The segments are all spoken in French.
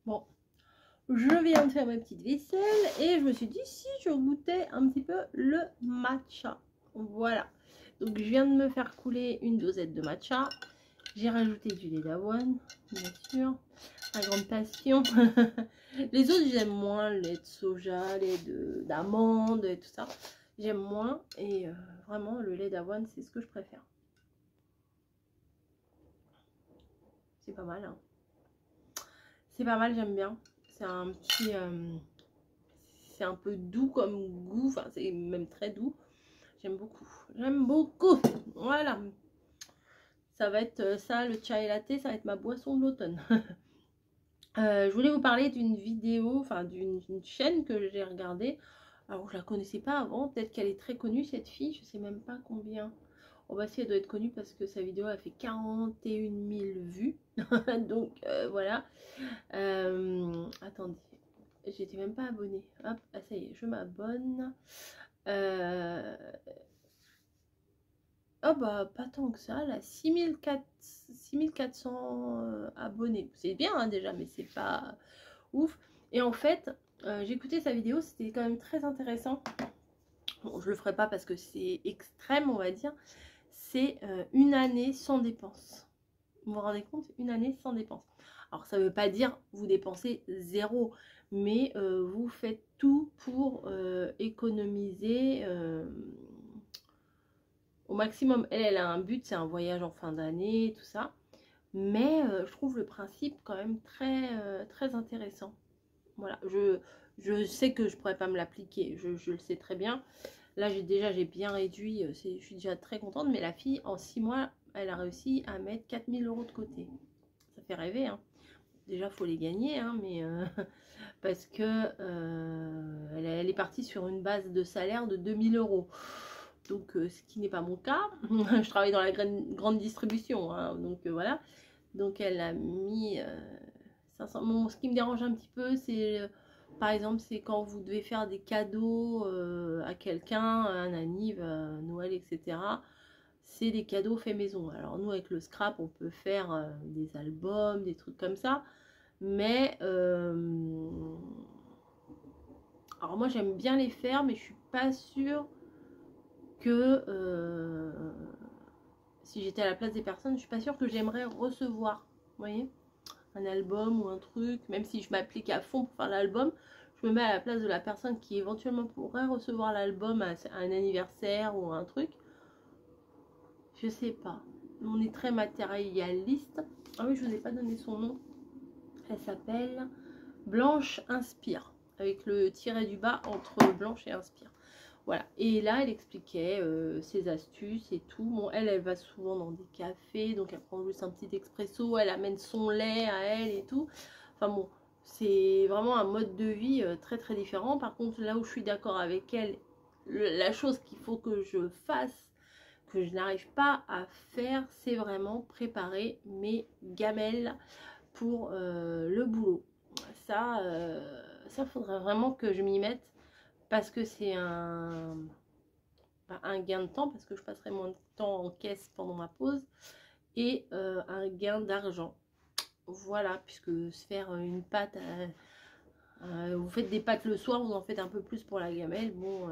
Bon, je viens de faire ma petite vaisselle et je me suis dit si je goûtais un petit peu le matcha. Voilà, donc je viens de me faire couler une dosette de matcha. J'ai rajouté du lait d'avoine, bien sûr, ma grande passion. Les autres j'aime moins, le lait de soja, le lait d'amande et tout ça. J'aime moins et vraiment le lait d'avoine c'est ce que je préfère. C'est pas mal, hein. C'est pas mal, j'aime bien. C'est un petit... c'est un peu doux comme goût. Enfin, c'est même très doux. J'aime beaucoup. J'aime beaucoup. Voilà. Ça va être ça, le chai latte. Ça va être ma boisson de l'automne. Je voulais vous parler d'une vidéo, enfin d'une chaîne que j'ai regardée. Alors, je la connaissais pas avant. Peut-être qu'elle est très connue, cette fille. Je sais même pas combien. Oh bah si, elle doit être connue parce que sa vidéo a fait 41 000 vues. Donc, voilà. Attendez, j'étais même pas abonnée. Hop, ah, ça y est, je m'abonne. Oh bah pas tant que ça, là, 6400 abonnés. C'est bien hein, déjà, mais c'est pas ouf. Et en fait, j'ai écouté sa vidéo, c'était quand même très intéressant. Bon, je le ferai pas parce que c'est extrême, on va dire. C'est une année sans dépenses. Vous vous rendez compte? Une année sans dépenses. Alors ça ne veut pas dire vous dépensez zéro, mais vous faites tout pour économiser au maximum. Elle a un but, c'est un voyage en fin d'année, tout ça. Mais je trouve le principe quand même très intéressant. Voilà, je sais que je pourrais pas me l'appliquer, je le sais très bien. Là, j'ai bien réduit, je suis déjà très contente, mais la fille, en 6 mois, elle a réussi à mettre 4000 € de côté. Ça fait rêver, hein. Déjà, il faut les gagner, hein, mais parce que elle est partie sur une base de salaire de 2000 €. Donc, ce qui n'est pas mon cas. Je travaille dans la grande distribution, hein, donc voilà. Donc, elle a mis 500. Bon, ce qui me dérange un petit peu, c'est par exemple, c'est quand vous devez faire des cadeaux à quelqu'un, un anniv, Noël, etc. C'est des cadeaux faits maison. Alors nous, avec le scrap, on peut faire des albums, des trucs comme ça. Mais alors moi, j'aime bien les faire, mais je suis pas sûre que si j'étais à la place des personnes, je suis pas sûre que j'aimerais recevoir. Vous voyez, un album ou un truc, même si je m'applique à fond pour faire l'album, je me mets à la place de la personne qui éventuellement pourrait recevoir l'album à un anniversaire ou un truc. Je sais pas. On est très matérialiste. Ah oui, je vous ai pas donné son nom. Elle s'appelle Blanche Inspire, avec le tiret du bas entre Blanche et Inspire. Voilà. Et là, elle expliquait ses astuces et tout. Bon, elle va souvent dans des cafés, donc elle prend juste un petit expresso, elle amène son lait à elle et tout. Enfin bon, c'est vraiment un mode de vie très différent. Par contre, là où je suis d'accord avec elle, la chose qu'il faut que je fasse, que je n'arrive pas à faire, c'est vraiment préparer mes gamelles pour le boulot. Ça faudrait vraiment que je m'y mette parce que c'est un gain de temps, parce que je passerai moins de temps en caisse pendant ma pause, et un gain d'argent. Voilà, puisque se faire une pâte, vous faites des pâtes le soir, vous en faites un peu plus pour la gamelle, bon,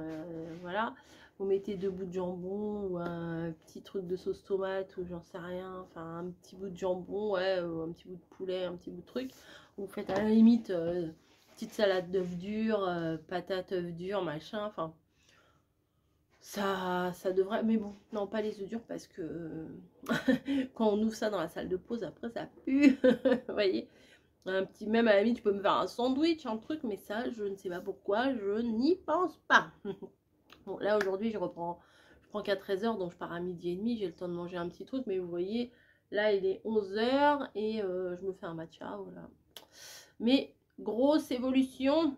voilà. Vous mettez 2 bouts de jambon ou un petit truc de sauce tomate ou j'en sais rien, enfin un petit bout de jambon, ouais, ou un petit bout de poulet, un petit bout de truc. Vous faites à la limite petite salade d'œufs durs, patates œufs durs, machin, enfin ça devrait, mais bon, non pas les œufs durs parce que quand on ouvre ça dans la salle de pause, après ça pue, vous voyez. Un petit, même à la limite, tu peux me faire un sandwich, un truc, mais ça, je ne sais pas pourquoi, je n'y pense pas. Bon, là, aujourd'hui, je prends qu'à 13 h, donc je pars à 12h30, j'ai le temps de manger un petit truc, mais vous voyez, là, il est 11 h et je me fais un matcha, voilà. Mais, grosse évolution,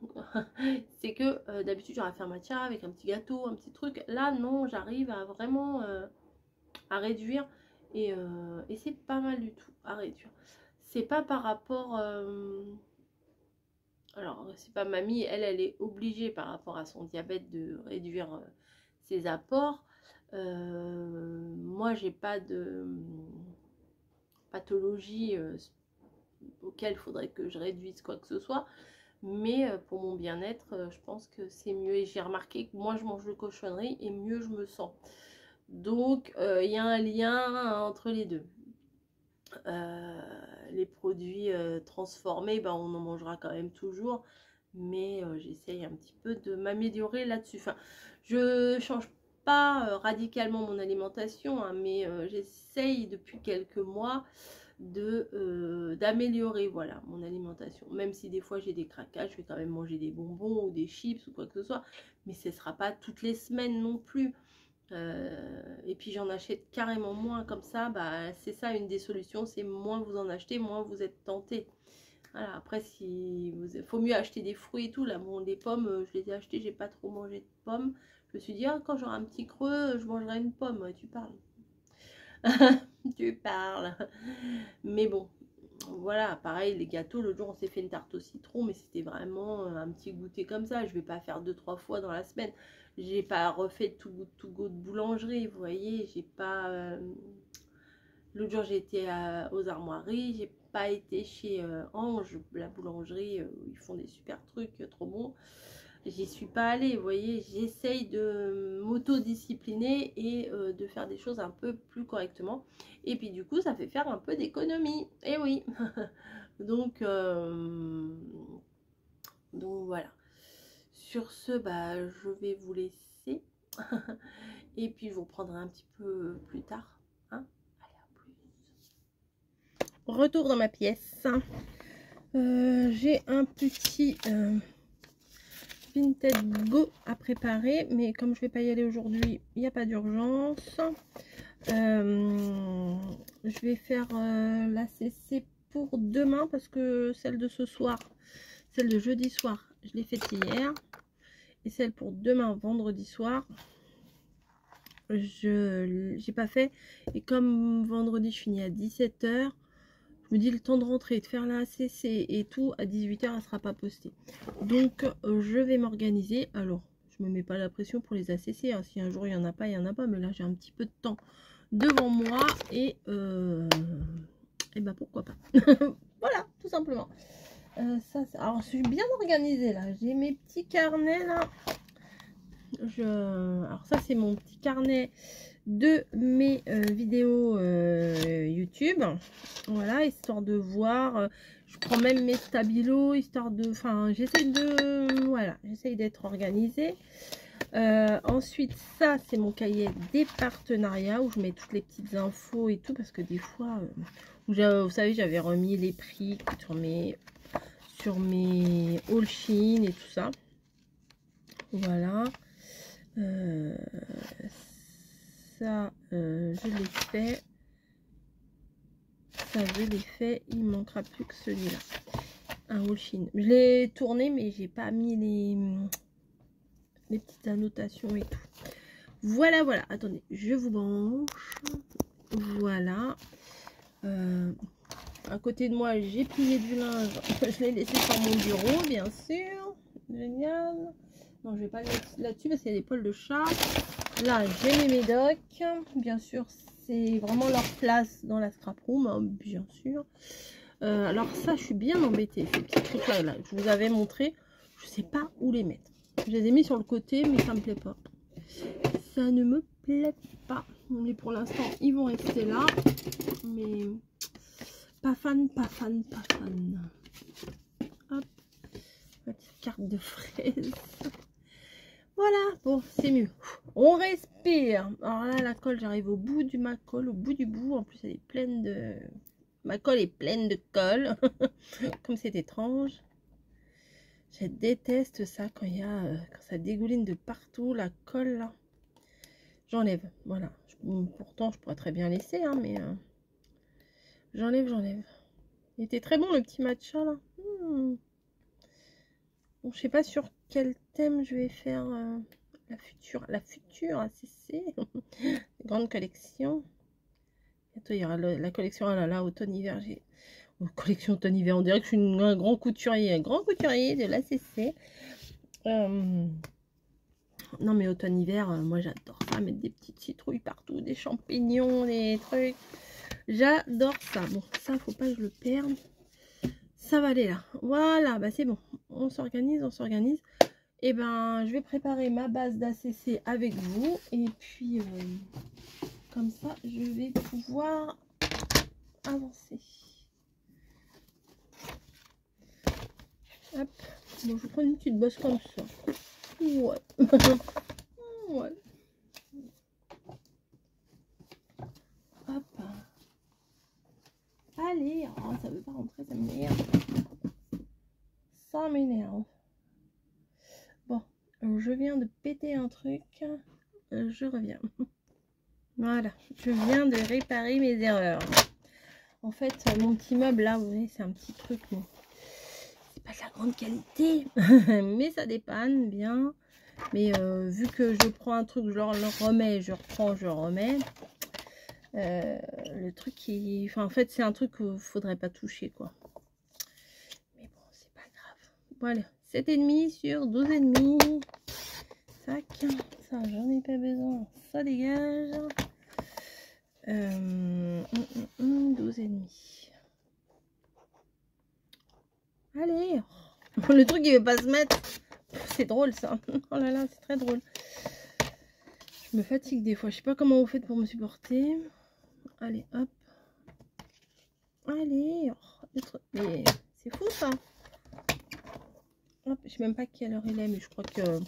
c'est que d'habitude, j'aurais fait un matcha avec un petit gâteau, un petit truc. Là, non, j'arrive à vraiment à réduire et c'est pas mal du tout à réduire. C'est pas par rapport... alors, c'est pas mamie, elle est obligée par rapport à son diabète de réduire ses apports. Moi, j'ai pas de pathologie auquel il faudrait que je réduise quoi que ce soit. Mais pour mon bien-être, je pense que c'est mieux. Et j'ai remarqué que moins je mange de cochonneries et mieux je me sens. Donc, il y a un lien entre les deux. Les produits transformés, ben, on en mangera quand même toujours. Mais j'essaye un petit peu de m'améliorer là-dessus. Enfin, je change pas radicalement mon alimentation, hein, mais j'essaye depuis quelques mois d'améliorer voilà mon alimentation, même si des fois j'ai des craquages, je vais quand même manger des bonbons ou des chips ou quoi que ce soit, mais ce sera pas toutes les semaines non plus. Et puis j'en achète carrément moins, comme ça bah c'est ça une des solutions, c'est moins vous en achetez, moins vous êtes tenté. Voilà, après si vous faut mieux acheter des fruits et tout. Là bon, les pommes je les ai achetées, j'ai pas trop mangé de pommes, je me suis dit ah, quand j'aurai un petit creux je mangerai une pomme. Ouais, tu parles. Tu parles. Mais bon, voilà, pareil, les gâteaux, l'autre jour on s'est fait une tarte au citron, mais c'était vraiment un petit goûter comme ça. Je vais pas faire 2-3 fois dans la semaine. J'ai pas refait tout goût de boulangerie, vous voyez. J'ai pas. L'autre jour j'ai été aux Armoiries, j'ai pas été chez Ange, la boulangerie, où ils font des super trucs trop bons. J'y suis pas allée, vous voyez. J'essaye de m'auto-discipliner et de faire des choses un peu plus correctement. Et puis du coup, ça fait faire un peu d'économie. Et oui. Donc voilà. Sur ce, bah, je vais vous laisser. Et puis je vous reprendrai un petit peu plus tard. Hein. Allez, à plus. Retour dans ma pièce. J'ai un petit Vinted Go à préparer, mais comme je vais pas y aller aujourd'hui, il n'y a pas d'urgence. Je vais faire la CC pour demain parce que celle de ce soir, celle de jeudi soir, je l'ai faite hier, et celle pour demain vendredi soir, j'ai pas fait. Et comme vendredi je finis à 17 h, je me dis le temps de rentrer, de faire la CC et tout, à 18 h elle sera pas postée. Donc je vais m'organiser. Alors je me mets pas la pression pour les ACC, hein. Si un jour il y en a pas, il y en a pas, mais là j'ai un petit peu de temps devant moi et ben pourquoi pas. Voilà, tout simplement. Alors je suis bien organisée là, j'ai mes petits carnets là. Alors ça c'est mon petit carnet de mes vidéos YouTube. Voilà, histoire de voir. Je prends même mes stabilos, histoire de... Enfin, j'essaye de... Voilà, j'essaye d'être organisée. Ensuite, ça, c'est mon cahier des partenariats où je mets toutes les petites infos et tout. Parce que des fois, vous savez, j'avais remis les prix sur mes All Shein et tout ça. Voilà. Ça, je l'ai fait. Ça, je l'ai fait. Il ne manquera plus que celui-là. Un All Shein. Je l'ai tourné, mais j'ai pas mis les petites annotations et tout. Voilà, voilà. Attendez, je vous branche. Voilà. À côté de moi, j'ai plié du linge. Je l'ai laissé sur mon bureau, bien sûr. Génial. Non, je vais pas le mettre là-dessus parce qu'il y a des poils de chat. Là, j'ai mes médocs. Bien sûr, c'est vraiment leur place dans la scrap room, hein, bien sûr. Alors ça, je suis bien embêtée. Ces petits trucs-là, là, je vous avais montré. Je sais pas où les mettre. Je les ai mis sur le côté, mais ça me plaît pas. Ça ne me plaît pas. Mais pour l'instant, ils vont rester là. Mais pas fan, pas fan, pas fan. Hop. Petite carte de fraise. Voilà, bon, c'est mieux. On respire. Alors là, la colle, j'arrive au bout de ma colle, au bout du bout. En plus, elle est pleine de... Ma colle est pleine de colle. Comme c'est étrange. Je déteste ça quand il y a... quand ça dégouline de partout, la colle, là. J'enlève, voilà. Pourtant, je pourrais très bien laisser, hein, mais... j'enlève. Il était très bon, le petit matcha, là. Bon, je sais pas sur quel thème je vais faire la future ACC. Grande collection. Bientôt il y aura la collection automne-hiver. Collection automne-hiver, on dirait que je suis un grand couturier de l'ACC. Non mais automne-hiver, moi j'adore ça, mettre des petites citrouilles partout, des champignons, des trucs. J'adore ça. Bon, ça faut pas que je le perde. ça va aller là. Voilà, bah c'est bon. On s'organise, on s'organise. Et ben, je vais préparer ma base d'ACC avec vous. Et puis, comme ça, je vais pouvoir avancer. Hop. Bon, je prends une petite bosse comme ça. Ouais. Ouais. Hop. Allez. Oh, ça veut pas rentrer, ça m'énerve. Ça m'énerve. Bon, je viens de péter un truc. Je reviens. Voilà, je viens de réparer mes erreurs. En fait, mon petit meuble là, vous voyez, c'est un petit truc, mais c'est pas de la grande qualité, mais ça dépanne bien. Mais vu que je prends un truc, je le remets, je reprends, je remets. Le truc qui, enfin, en fait, c'est un truc qu'il faudrait pas toucher, quoi. Mais bon, c'est pas grave. Voilà, 7,5 sur 12,5. Tac, ça, j'en ai pas besoin. Ça dégage. 12,5. Allez. Le truc il veut pas se mettre. C'est drôle ça. Oh là là, c'est très drôle. Je me fatigue des fois. Je sais pas comment vous faites pour me supporter. Allez, hop. Allez. Mais c'est fou ça. Hop, je sais même pas quelle heure il est, mais je crois que il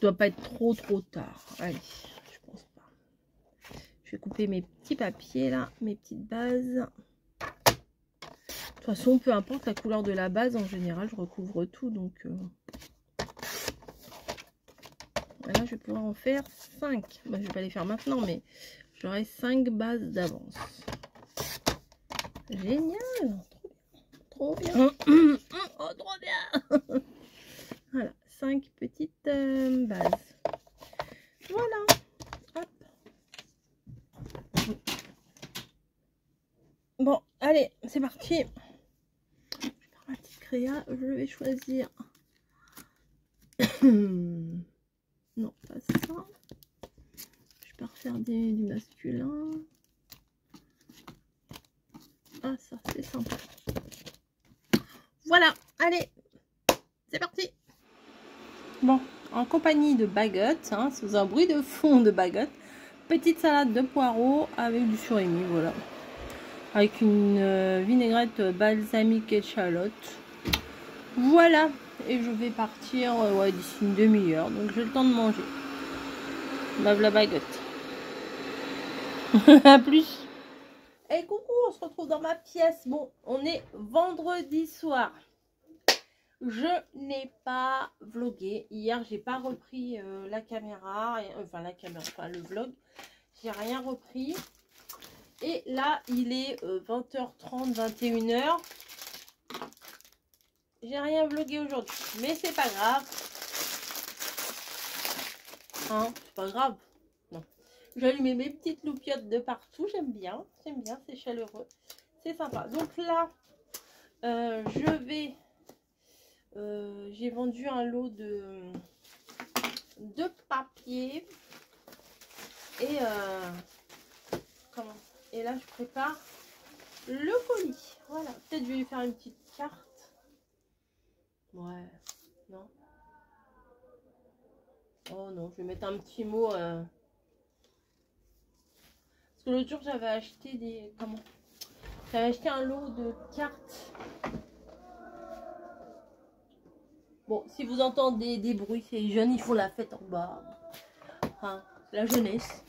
doit pas être trop tard. Allez, je pense pas. Je vais couper mes petits papiers là, mes petites bases. De toute façon, peu importe la couleur de la base, en général, je recouvre tout. Donc, là, je vais pouvoir en faire 5. Bah, je vais pas les faire maintenant, mais j'aurai 5 bases d'avance. Génial! Trop bien! Oh, trop bien! Voilà, 5 petites bases. Voilà. Hop. Bon, allez, c'est parti. Je prends ma petite créa, je vais choisir. Non, pas ça. Je peux refaire du masculin. Ah, ça, c'est sympa. Voilà, allez, c'est parti. Bon, en compagnie de baguettes, hein, sous un bruit de fond de baguettes. Petite salade de poireaux avec du surimi, voilà. Avec une vinaigrette balsamique et échalote. Voilà, et je vais partir ouais, d'ici une demi-heure, donc j'ai le temps de manger. Lave la baguette. À plus. Et coucou, on se retrouve dans ma pièce. Bon, on est vendredi soir. Je n'ai pas vlogué. Hier, j'ai pas repris la caméra. Enfin, le vlog. J'ai rien repris. Et là, il est 20h30, 21h. J'ai rien vlogué aujourd'hui. Mais c'est pas grave. Hein, c'est pas grave. Non. J'ai allumé mes petites loupiottes de partout. J'aime bien. J'aime bien, c'est chaleureux. C'est sympa. Donc là, j'ai vendu un lot de papier. Et et là, je prépare le colis. Voilà. Peut-être je vais lui faire une petite carte. Ouais. Non. Oh non, je vais mettre un petit mot. Parce que l'autre jour, j'avais acheté des... J'avais acheté un lot de cartes. Bon, si vous entendez des bruits, c'est les jeunes, ils font la fête en bas. Hein, la jeunesse.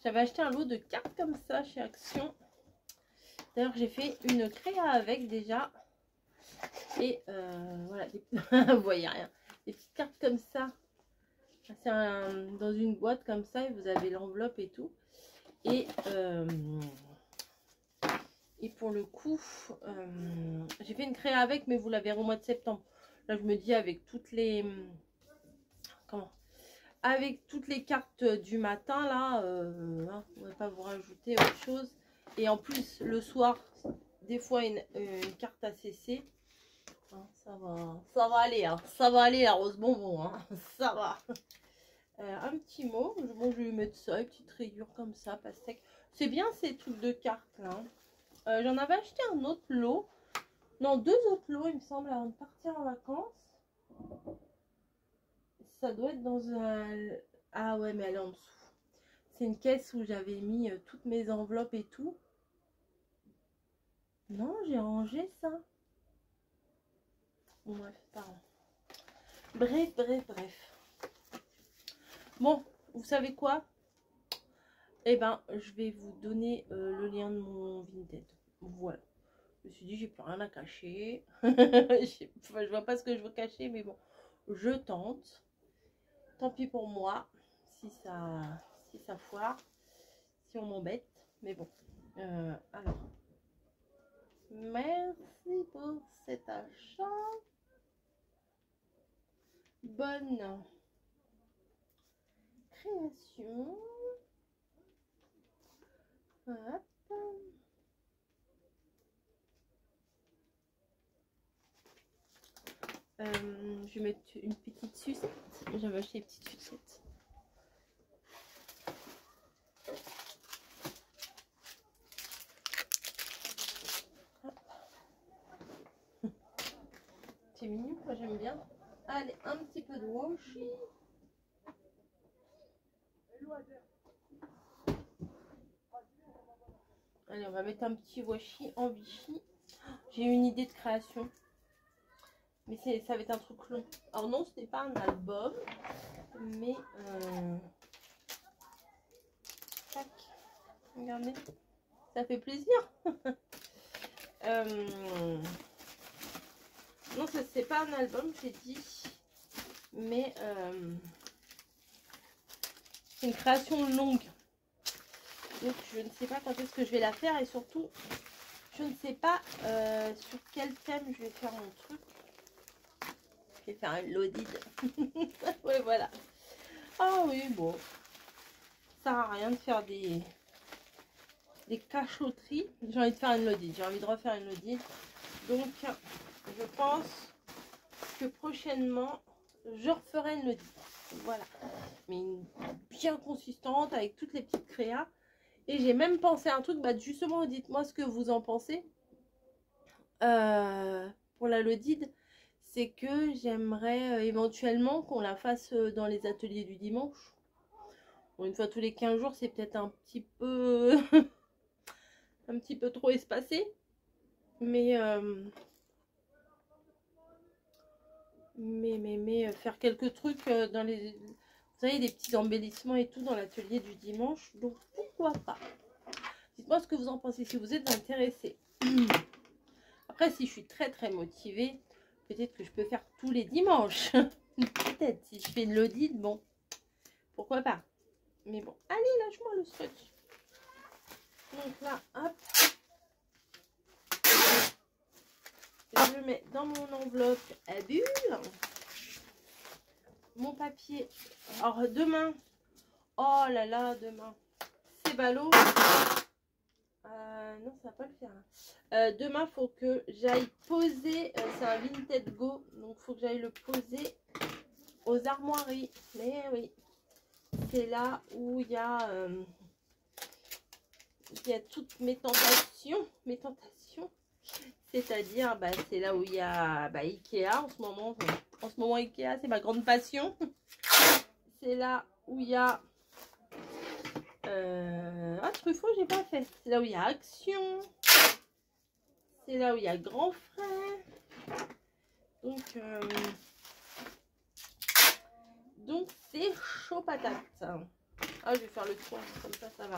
J'avais acheté un lot de cartes comme ça chez Action. D'ailleurs, j'ai fait une créa avec déjà. Et voilà, vous voyez rien. Des petites cartes comme ça. C'est dans une boîte comme ça et vous avez l'enveloppe et tout. Et pour le coup, j'ai fait une créa avec, mais vous la verrez au mois de septembre. Là, je me dis avec toutes les... Avec toutes les cartes du matin, là, hein, on ne va pas vous rajouter autre chose. Et en plus, le soir, des fois, une carte ACC. Hein, ça va aller, hein, ça va aller la rose bonbon, hein, ça va. Un petit mot, bon, je vais lui mettre ça, une petite rayure comme ça, pastèque. C'est bien ces trucs de cartes là. J'en avais acheté un autre lot. Non, 2 autres lots, il me semble, avant de partir en vacances. Ça doit être dans un... Ah ouais, mais elle est en dessous. C'est une caisse où j'avais mis toutes mes enveloppes et tout. Non, j'ai rangé ça. Bon, bref, pardon. Bref. Bon, vous savez quoi? Eh ben, je vais vous donner le lien de mon Vinted. Voilà. Je me suis dit, j'ai plus rien à cacher. Je vois pas ce que je veux cacher, mais bon, je tente. Tant pis pour moi, si ça foire, si on m'embête. Mais bon, alors, merci pour cet achat. Bonne création. Hop. Je vais mettre une petite sucette. J'avais acheté des petites sucettes. C'est mignon, moi j'aime bien. Allez, un petit peu de washi. Allez, on va mettre un petit washi en Vichy. J'ai une idée de création. Mais ça va être un truc long. Alors non, ce n'est pas un album. Mais... Tac. Regardez. Ça fait plaisir. Non, ça c'est pas un album, j'ai dit. Mais... c'est une création longue. Donc je ne sais pas quand est-ce que je vais la faire. Et surtout, je ne sais pas sur quel thème je vais faire mon truc. Je vais faire un loaded. Ouais, voilà. Ah oui, bon. Ça sert à rien de faire des cachotteries. J'ai envie de faire une loaded. J'ai envie de refaire une loaded. Donc, je pense que prochainement, je referai une loaded. Voilà. Mais une bien consistante avec toutes les petites créas. Et j'ai même pensé à un truc. Bah, justement, dites-moi ce que vous en pensez. Pour la loaded. C'est que j'aimerais éventuellement qu'on la fasse dans les ateliers du dimanche. Bon, une fois tous les 15 jours, c'est peut-être un petit peu un petit peu trop espacé. Mais faire quelques trucs dans les... Vous savez, des petits embellissements et tout dans l'atelier du dimanche. Donc pourquoi pas? Dites-moi ce que vous en pensez si vous êtes intéressés. Après, si je suis très motivée, peut-être que je peux faire tous les dimanches. Peut-être si je fais une loaded, bon, pourquoi pas. Mais bon, allez, lâche-moi le scotch. Donc là, hop. Je le mets dans mon enveloppe à bulles. Mon papier. Alors demain, oh là là, demain, c'est ballot. Non, ça va pas le faire. Demain, faut que j'aille poser. C'est un Vinted Go, donc faut que j'aille le poser aux armoiries. Mais oui, c'est là où il y a toutes mes tentations. C'est-à-dire, bah, c'est là où il y a Ikea en ce moment. En ce moment, Ikea, c'est ma grande passion. C'est là où il y a... Truffaut, j'ai pas fait. C'est là où il y a Action. C'est là où il y a Grand Frère. Donc c'est chaud patate. Ah, je vais faire le tour. Comme ça va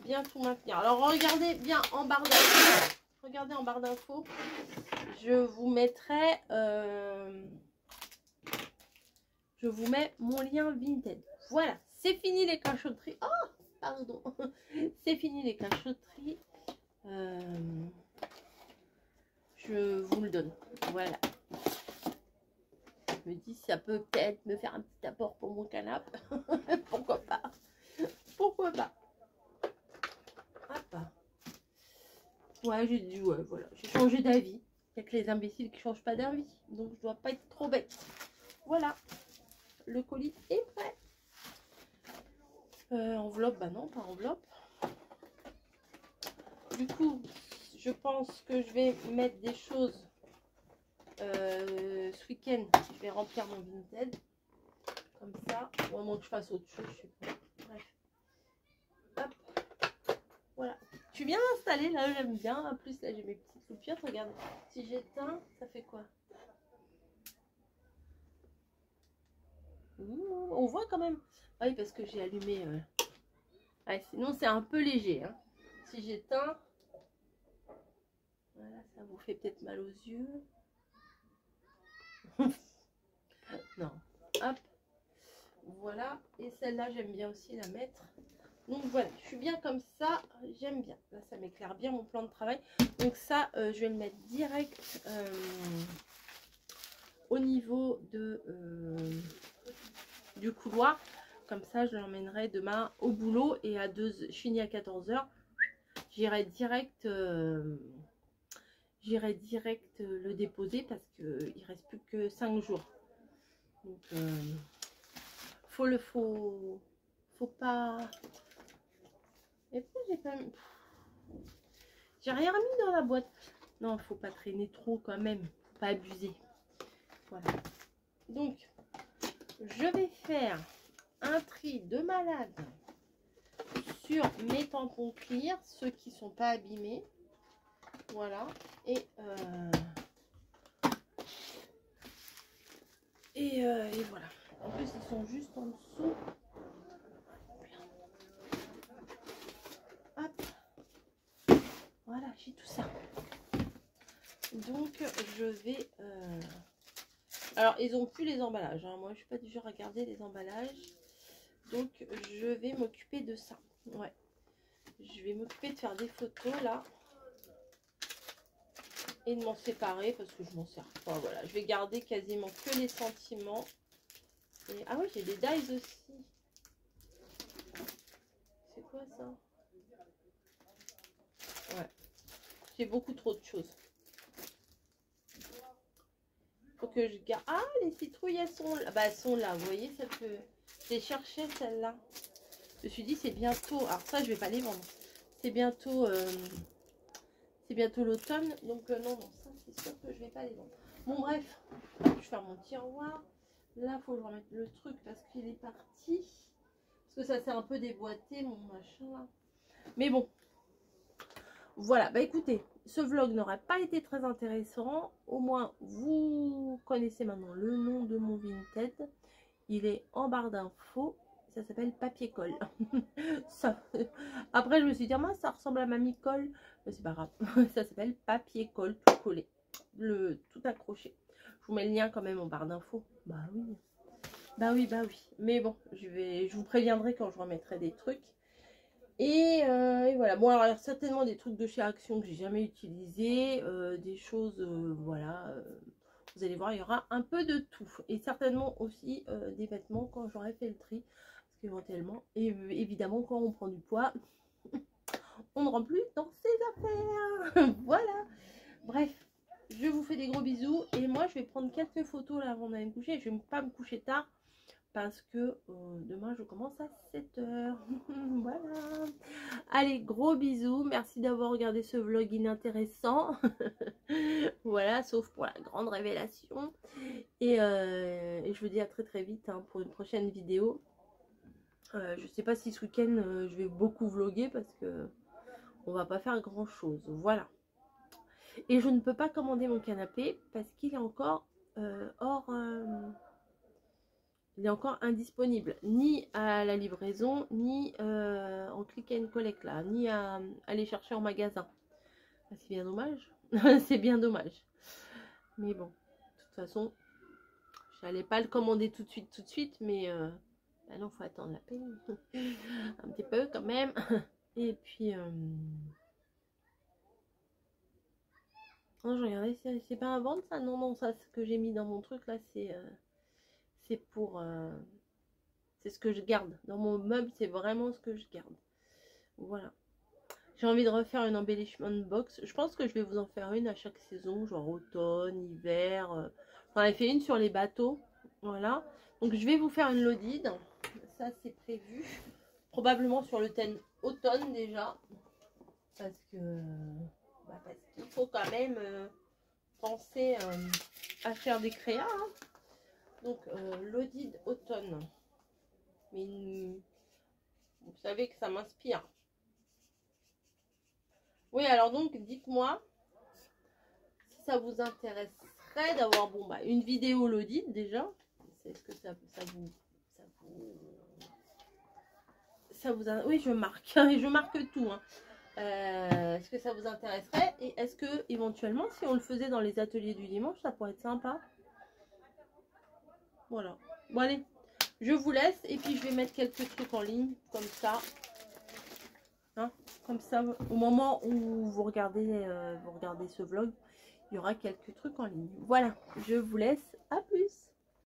bien tout maintenir. Alors regardez bien en barre d'infos. Regardez en barre d'infos. Je vous mettrai je vous mets mon lien Vinted. Voilà, c'est fini les cachotteries. Oh, pardon. C'est fini les cachotteries. Je vous le donne. Voilà. Je me dis ça peut peut-être me faire un petit apport pour mon canapé. Pourquoi pas. Pourquoi pas. Hop. Ouais, j'ai dit, ouais, voilà. J'ai changé d'avis. Il y a que les imbéciles qui ne changent pas d'avis. Donc, je dois pas être trop bête. Voilà. Le colis est prêt. Enveloppe, bah non, pas enveloppe. Du coup, je pense que je vais mettre des choses ce week-end. Je vais remplir mon Vinted. Comme ça. Ou à moins que je fasse autre chose, je sais pas. Bref. Hop. Voilà. Je suis bien installée là, j'aime bien. En plus, là, j'ai mes petites loupiottes. Regarde. Si j'éteins, ça fait quoi? Ouh, on voit quand même. Ah oui, parce que j'ai allumé. Ouais, sinon, c'est un peu léger. Hein. Si j'éteins. Voilà, ça vous fait peut-être mal aux yeux. Non. Hop. Voilà. Et celle-là, j'aime bien aussi la mettre. Donc voilà, je suis bien comme ça. J'aime bien. Là, ça m'éclaire bien mon plan de travail. Donc ça, je vais le mettre direct au niveau de, du couloir. Comme ça, je l'emmènerai demain au boulot. Et à 2, je finis à 14 h. J'irai direct... J'irai direct le déposer parce qu'il ne reste plus que 5 jours. Donc, faut pas... Et puis, j'ai pas... J'ai rien mis dans la boîte. Non, faut pas traîner trop quand même. Faut pas abuser. Voilà. Donc, je vais faire un tri de malade sur mes tampons clear, ceux qui sont pas abîmés. Voilà. Et voilà. En plus, ils sont juste en dessous. Hop. Voilà, j'ai tout ça. Donc, je vais... Alors, ils ont plus les emballages. Hein. Moi, je suis pas du genre à garder les emballages. Donc, je vais m'occuper de ça. Ouais. Je vais m'occuper de faire des photos, là. Et de m'en séparer parce que je m'en sers pas. Voilà, je vais garder quasiment que les sentiments. Et... Ah oui, j'ai des dies aussi. C'est quoi ça? Ouais. J'ai beaucoup trop de choses. Faut que je garde. Ah, les citrouilles, elles sont là. Bah, elles sont là. Vous voyez, ça peut. J'ai cherché celle-là. Je me suis dit, c'est bientôt. Alors, ça, je vais pas les vendre. C'est bientôt. C'est bientôt l'automne. Donc, non, non, ça, c'est sûr que je vais pas les vendre. Bon, bref. Je vais faire mon tiroir. Là, il faut que je remette le truc parce qu'il est parti. Parce que ça s'est un peu déboîté, mon machin là. Mais bon. Voilà, bah écoutez, ce vlog n'aurait pas été très intéressant. Au moins, vous connaissez maintenant le nom de mon Vinted. Il est en barre d'infos. Ça s'appelle Papier-Colle. Après, je me suis dit, ah, ça ressemble à Mamie-Colle. Mais c'est pas grave. Ça s'appelle Papier-Colle, tout collé. Tout accroché. Je vous mets le lien quand même en barre d'infos. Bah oui. Bah oui, bah oui. Mais bon, je vous préviendrai quand je remettrai des trucs. Et voilà. Bon, alors il y a certainement des trucs de chez Action que j'ai jamais utilisés. Des choses, voilà. Vous allez voir, il y aura un peu de tout. Et certainement aussi des vêtements quand j'aurai fait le tri. Parce qu'éventuellement, évidemment, quand on prend du poids, on ne rentre plus dans ses affaires. Voilà. Bref, je vous fais des gros bisous. Et moi, je vais prendre quelques photos là avant d'aller me coucher. Je ne vais pas me coucher tard. Parce que demain je commence à 7 h. Voilà. Allez, gros bisous. Merci d'avoir regardé ce vlog inintéressant. Voilà, sauf pour la grande révélation. Et je vous dis à très très vite hein, pour une prochaine vidéo. Je sais pas si ce week-end je vais beaucoup vlogger parce que on va pas faire grand chose. Voilà. Et je ne peux pas commander mon canapé parce qu'il est encore il est encore indisponible, ni à la livraison, ni en click and collect là, ni à aller chercher en magasin. C'est bien dommage. C'est bien dommage. Mais bon, de toute façon, je n'allais pas le commander tout de suite, mais bah non, faut attendre la paix. Un petit peu quand même. Et puis, non, je regardais, c'est pas à vendre ça? Non, non, ça, ce que j'ai mis dans mon truc là, c'est pour... c'est ce que je garde. Dans mon meuble, c'est vraiment ce que je garde. Voilà. J'ai envie de refaire une embellishment box. Je pense que je vais vous en faire une à chaque saison, genre automne, hiver. J'en ai fait une sur les bateaux. Voilà. Donc je vais vous faire une loaded. Ça, c'est prévu. Probablement sur le thème automne déjà. Parce que parce qu'il faut quand même penser à faire des créas. Hein. Donc, l'audit automne. Mais vous savez que ça m'inspire. Oui, alors donc, dites-moi si ça vous intéresserait d'avoir bon, bah, une vidéo l'audit déjà. Est-ce que oui, je marque. Je marque tout. Hein. Est-ce que ça vous intéresserait? Et est-ce que, éventuellement, si on le faisait dans les ateliers du dimanche, ça pourrait être sympa? Voilà. Bon, allez. Je vous laisse et puis je vais mettre quelques trucs en ligne comme ça. Hein, comme ça, au moment où vous regardez ce vlog, il y aura quelques trucs en ligne. Voilà, je vous laisse. À plus.